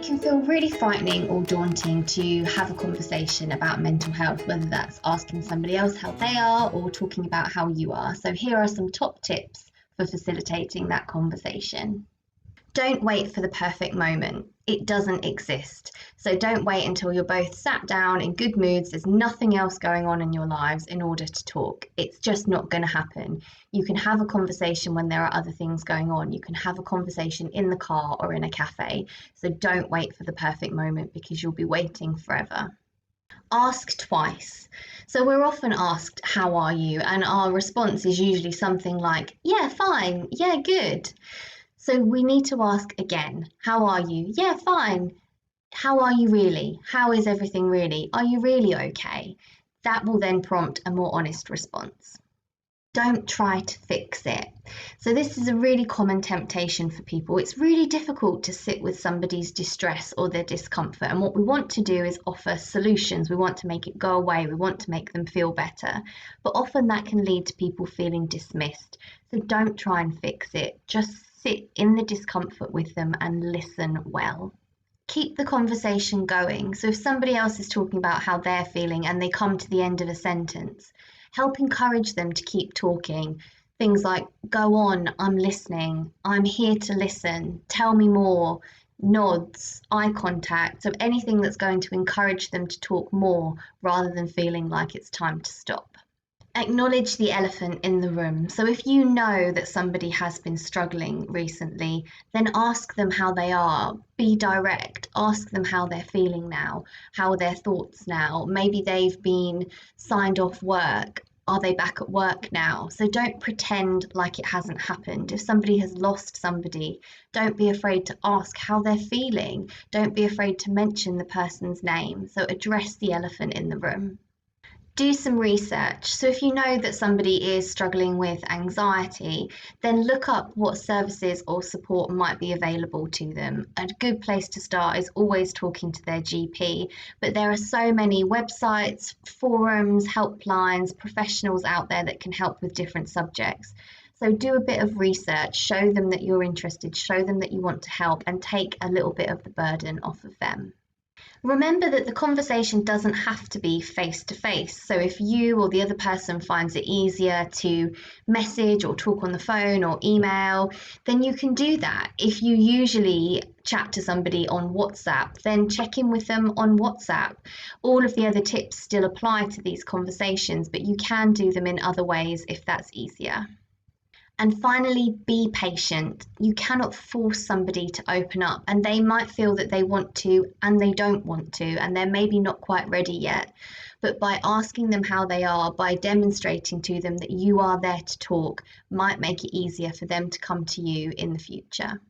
It can feel really frightening or daunting to have a conversation about mental health, whether that's asking somebody else how they are or talking about how you are. So here are some top tips for facilitating that conversation. Don't wait for the perfect moment. It doesn't exist. So don't wait until you're both sat down in good moods, there's nothing else going on in your lives in order to talk. It's just not going to happen. You can have a conversation when there are other things going on. You can have a conversation in the car or in a cafe. So don't wait for the perfect moment because you'll be waiting forever. Ask twice. So we're often asked, how are you? And our response is usually something like, yeah, fine, yeah, good. So we need to ask again, how are you? Yeah, fine. How are you really? How is everything really? Are you really okay? That will then prompt a more honest response. Don't try to fix it. So this is a really common temptation for people. It's really difficult to sit with somebody's distress or their discomfort. And what we want to do is offer solutions. We want to make it go away. We want to make them feel better. But often that can lead to people feeling dismissed. So don't try and fix it. Just sit in the discomfort with them and listen well. Keep the conversation going. So if somebody else is talking about how they're feeling and they come to the end of a sentence, help encourage them to keep talking. Things like, go on, I'm listening, I'm here to listen, tell me more, nods, eye contact, so anything that's going to encourage them to talk more rather than feeling like it's time to stop. Acknowledge the elephant in the room. So if you know that somebody has been struggling recently, then ask them how they are. Be direct. Ask them how they're feeling now. How are their thoughts now? Maybe they've been signed off work. Are they back at work now? So don't pretend like it hasn't happened. If somebody has lost somebody, don't be afraid to ask how they're feeling. Don't be afraid to mention the person's name. So address the elephant in the room. Do some research. So if you know that somebody is struggling with anxiety, then look up what services or support might be available to them. A good place to start is always talking to their GP, but there are so many websites, forums, helplines, professionals out there that can help with different subjects. So do a bit of research, show them that you're interested, show them that you want to help, and take a little bit of the burden off of them. Remember that the conversation doesn't have to be face to face. So if you or the other person finds it easier to message or talk on the phone or email, then you can do that. If you usually chat to somebody on WhatsApp, then check in with them on WhatsApp. All of the other tips still apply to these conversations, but you can do them in other ways if that's easier. And finally, be patient. You cannot force somebody to open up, and they might feel that they want to and they don't want to, and they're maybe not quite ready yet. But by asking them how they are, by demonstrating to them that you are there to talk, might make it easier for them to come to you in the future.